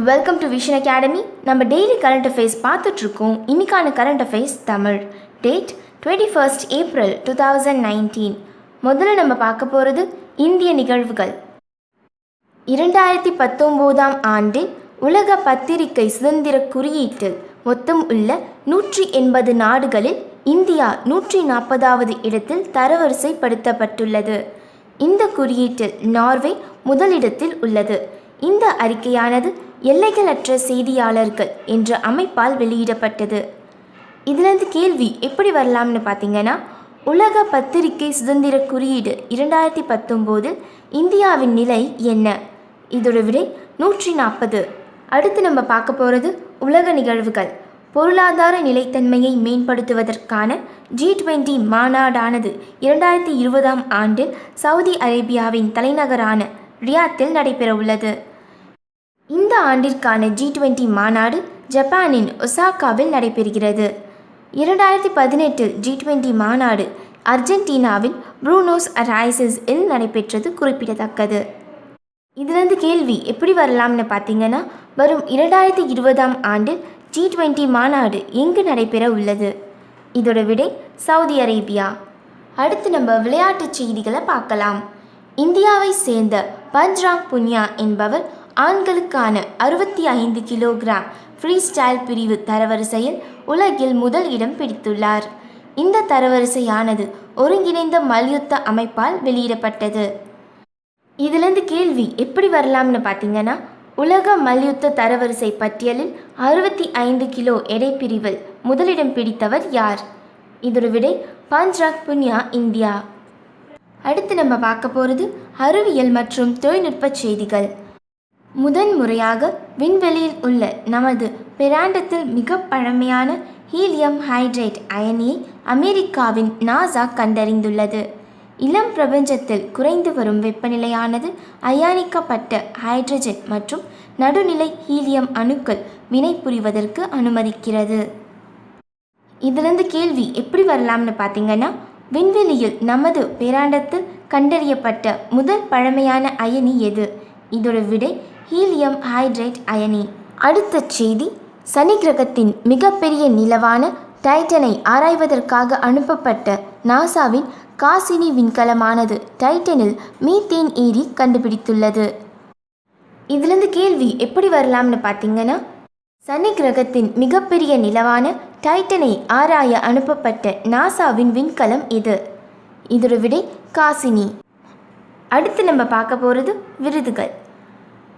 Welcome to vision academy. நம்ம daily current affairs பார்த்துட்ருக்கோம். இன்றைக்கான current affairs Tamil. Date 21 April 2019. முதல்ல நம்ம பார்க்க போகிறது இந்திய நிகழ்வுகள். 2019 ஆண்டில் உலக பத்திரிகை சுதந்திர குறியீட்டில் மொத்தம் உள்ள 180 நாடுகளில் இந்தியா 140வது இடத்தில் தரவரிசைப்படுத்தப்பட்டுள்ளது. இந்த குறியீட்டில் நார்வே முதலிடத்தில் உள்ளது. இந்த அறிக்கையானது எல்லைகளற்ற செய்தியாளர்கள் என்ற அமைப்பால் வெளியிடப்பட்டது. இதிலிருந்து கேள்வி எப்படி வரலாம்னு பார்த்தீங்கன்னா, உலக பத்திரிகை சுதந்திர குறியீடு 2019 இந்தியாவின் நிலை என்ன? இதோட விடை 140. அடுத்து நம்ம பார்க்க போகிறது உலக நிகழ்வுகள். பொருளாதார நிலைத்தன்மையை மேம்படுத்துவதற்கான G20 மாநாடானது 2020 ஆண்டில் சவுதி அரேபியாவின் தலைநகரான ரியாத்தில் நடைபெற உள்ளது. இந்த ஆண்டிற்கான G20 மாநாடு ஜப்பானின் ஒசாகாவில் நடைபெறுகிறது. 2018 G20 மாநாடு அர்ஜென்டினாவின் புரூனோஸ் அரைஸில் நடைபெற்றது குறிப்பிடத்தக்கது. இதிலிருந்து கேள்வி எப்படி வரலாம்னு பார்த்தீங்கன்னா, வரும் 2020 ஆண்டில் G20 மாநாடு எங்கு நடைபெற உள்ளது? இதோட விடை சவுதி அரேபியா. அடுத்து நம்ம விளையாட்டுச் செய்திகளை பார்க்கலாம். இந்தியாவை சேர்ந்த பஞ்ச்ராம் புன்யா என்பவர் ஆண்களுக்கான 65 கிலோகிராம் ஃப்ரீ ஸ்டைல் பிரிவு தரவரிசையில் உலகில் முதல் இடம் பிடித்துள்ளார். இந்த தரவரிசையானது ஒருங்கிணைந்த மல்யுத்த அமைப்பால் வெளியிடப்பட்டது. இதிலிருந்து கேள்வி எப்படி வரலாம்னு பார்த்தீங்கன்னா, உலக மல்யுத்த தரவரிசை பட்டியலில் 65 கிலோ எடை பிரிவில் முதலிடம் பிடித்தவர் யார்? இதோட விடை பஞ்ச்ராம் புன்யா, இந்தியா. அடுத்து நம்ம பார்க்க போகிறது அறிவியல் மற்றும் தொழில்நுட்ப செய்திகள். முதன்முறையாக விண்வெளியில் உள்ள நமது பிரம்மாண்டத்தில் மிக பழமையான ஹீலியம் ஹைட்ரேட் அயனியை அமெரிக்காவின் நாசா கண்டறிந்துள்ளது. இளம் பிரபஞ்சத்தில் குறைந்து வரும் வெப்பநிலையானது அயானிக்கப்பட்ட ஹைட்ரஜன் மற்றும் நடுநிலை ஹீலியம் அணுக்கள் வினை புரிவதற்கு அனுமதிக்கிறது. இதிலிருந்து கேள்வி எப்படி வரலாம்னு பார்த்தீங்கன்னா, விண்வெளியில் நமது பிரம்மாண்டத்தில் கண்டறியப்பட்ட முதல் பழமையான அயனி எது? இதோட விடை ஹீலியம் ஹைட்ரேட் அயனி. அடுத்த செய்தி, சனி கிரகத்தின் மிகப்பெரிய நிலவான டைட்டனை ஆராய்வதற்காக அனுப்பப்பட்ட நாசாவின் காசினி விண்கலமானது டைட்டனில் மீத்தேன் ஏரி கண்டுபிடித்துள்ளது. இதிலிருந்து கேள்வி எப்படி வரலாம்னு பார்த்தீங்கன்னா, சனி கிரகத்தின் மிகப்பெரிய நிலவான டைட்டனை ஆராய அனுப்பப்பட்ட நாசாவின் விண்கலம் எது? இதோட விடை காசினி. அடுத்து நம்ம பார்க்க போகிறது விருதுகள்.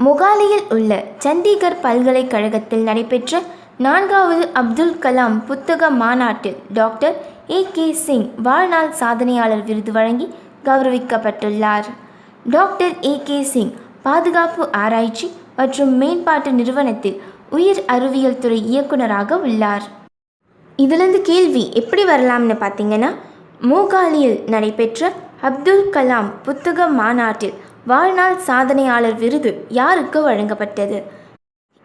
மொகாலியில் உள்ள சண்டிகர் பல்கலைக்கழகத்தில் நடைபெற்ற 4வது அப்துல் கலாம் புத்தக மாநாட்டில் டாக்டர் AK சிங் வாழ்நாள் சாதனையாளர் விருது வழங்கி கௌரவிக்கப்பட்டுள்ளார். டாக்டர் AK சிங் பாதுகாப்பு ஆராய்ச்சி மற்றும் மேம்பாட்டு நிறுவனத்தில் உயிர் அறிவியல் துறை இயக்குநராக உள்ளார். இதிலிருந்து கேள்வி எப்படி வரலாம்னு பார்த்தீங்கன்னா, மொகாலியில் நடைபெற்ற அப்துல் கலாம் புத்தக மாநாட்டில் வாழ்நாள் சாதனையாளர் விருது யாருக்கு வழங்கப்பட்டது?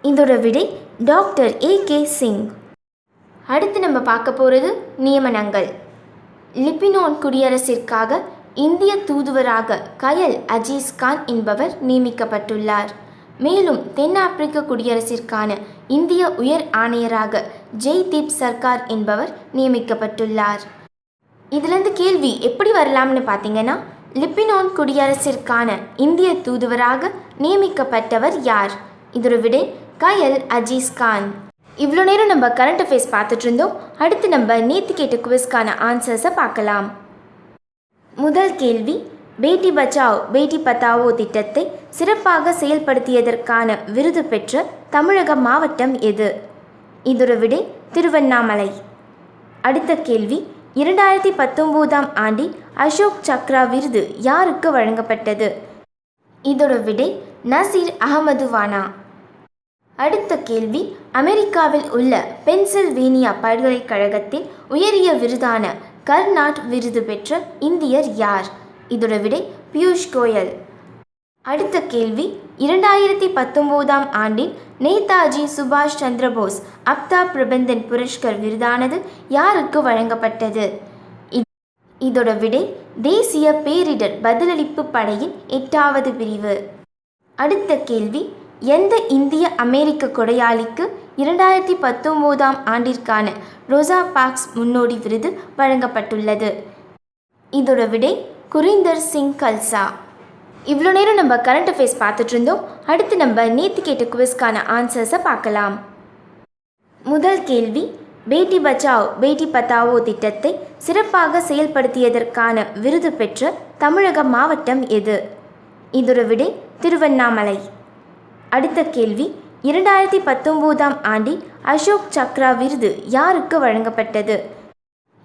இதோட விடை டாக்டர் AK சிங். அடுத்து நம்ம பார்க்க போகிறது நியமனங்கள். லெபனான் குடியரசிற்காக இந்திய தூதுவராக கயல் அஜீஸ் கான் என்பவர் நியமிக்கப்பட்டுள்ளார். மேலும் தென்னாப்பிரிக்க குடியரசிற்கான இந்திய உயர் ஆணையராக ஜெய்தீப் சர்கார் என்பவர் நியமிக்கப்பட்டுள்ளார். இதிலிருந்து கேள்வி எப்படி வரலாம்னு பார்த்தீங்கன்னா, லெபனான் குடியரசிற்கான இந்திய தூதுவராக நியமிக்கப்பட்டவர் யார்? இதோட விடை கயல் அஜீஸ் கான். இவ்வளோ நேரம் நம்ம கரண்ட் அஃபேர்ஸ் பார்த்துட்டு இருந்தோம். அடுத்து நம்ம நேற்று கேட்ட குவிஸ்க்கான ஆன்சர்ஸை பார்க்கலாம். முதல் கேள்வி, பேட்டி பச்சாவ் பேட்டி பத்தாவோ திட்டத்தை சிறப்பாக செயல்படுத்தியதற்கான விருது பெற்ற தமிழக மாவட்டம் எது? இதோட விடை திருவண்ணாமலை. அடுத்த கேள்வி, 2019 ஆண்டில் அசோக் சக்ரா விருது யாருக்கு வழங்கப்பட்டது? இதோட விடை நசீர் அகமதுவானா. அடுத்த கேள்வி, அமெரிக்காவில் உள்ள பென்சில்வேனியா பல்கலைக்கழகத்தின் உயரிய விருதான கர்நாட் விருது பெற்ற இந்தியர் யார்? இதோட விடை பியூஷ் கோயல். அடுத்த கேள்வி, 2019 ஆண்டில் நேதாஜி சுபாஷ் சந்திரபோஸ் அப்தா பிரபந்தன் புரஸ்கர் விருதானது யாருக்கு வழங்கப்பட்டது? இதோட விடை தேசிய பேரிடர் பதிலளிப்பு படையின் 8வது பிரிவு. அடுத்த கேள்வி, எந்த இந்திய அமெரிக்க கொடையாளிக்கு 2019ஆம் ஆண்டிற்கான ரோசா பார்க்ஸ் முன்னோடி விருது வழங்கப்பட்டுள்ளது? இதோட விடை குரிந்தர் சிங் கல்சா. இவ்வளோ நேரம் நம்ம கரண்ட் அஃபேர்ஸ் பார்த்துட்டு இருந்தோம். அடுத்து நம்ம நேற்று கேட்ட குவிஸ்க்கான ஆன்சர்ஸை பார்க்கலாம். முதல் கேள்வி, பேட்டி பச்சாவ் பேட்டி பத்தாவோ திட்டத்தை சிறப்பாக செயல்படுத்தியதற்கான விருது பெற்ற தமிழக மாவட்டம் எது? இதோட விடை திருவண்ணாமலை. அடுத்த கேள்வி, 2019ஆம் ஆண்டில் அசோக் சக்ரா விருது யாருக்கு வழங்கப்பட்டது?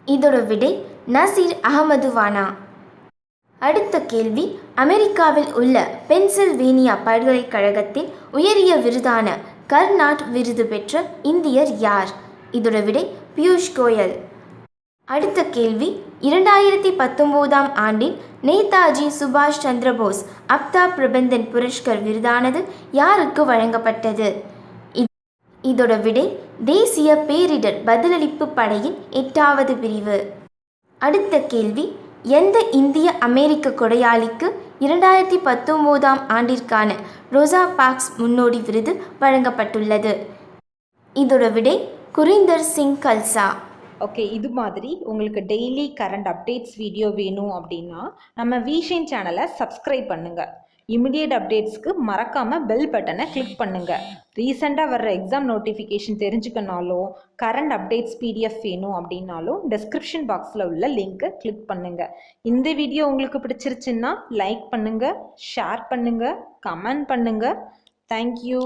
இதோட விடை நசீர் அகமதுவானா. அடுத்த கேள்வி, அமெரிக்காவில் உள்ள பென்சில்வேனியா பல்கலைக்கழகத்தில் உயரிய விருதான கர்நாட் விருது பெற்ற இந்தியர் யார்? இதோட விடை பியூஷ் கோயல். அடுத்த கேள்வி, 2019ஆம் ஆண்டில் நேதாஜி சுபாஷ் சந்திரபோஸ் அப்தா பிரபந்தன் புரஸ்கர் விருதானது யாருக்கு வழங்கப்பட்டது? இதோட விடை தேசிய பேரிடர் பதிலளிப்பு படையின் 8வது பிரிவு. அடுத்த கேள்வி, எந்த இந்திய அமெரிக்க கொடையாளிக்கு 2019ஆம் ஆண்டிற்கான ரோசா பார்க்ஸ் முன்னோடி விருது வழங்கப்பட்டுள்ளது? இதோட விடை குரிந்தர் சிங் கல்சா. ஓகே, இது மாதிரி உங்களுக்கு டெய்லி கரண்ட் அப்டேட்ஸ் வீடியோ வேணும் அப்படின்னா நம்ம விஷன் சேனலை சப்ஸ்கிரைப் பண்ணுங்கள். இமிடியேட் அப்டேட்ஸ்க்கு மறக்காமல் பெல் பட்டனை கிளிக் பண்ணுங்கள். ரீசெண்டாக வர்ற எக்ஸாம் நோட்டிஃபிகேஷன் தெரிஞ்சுக்கனாலும் கரண்ட் அப்டேட்ஸ் PDF வேணும் அப்படின்னாலும் டிஸ்கிரிப்ஷன் பாக்ஸில் உள்ள லிங்க்கை கிளிக் பண்ணுங்கள். இந்த வீடியோ உங்களுக்கு பிடிச்சிருச்சுன்னா லைக் பண்ணுங்கள், ஷேர் பண்ணுங்கள், கமெண்ட் பண்ணுங்கள். தேங்க்யூ.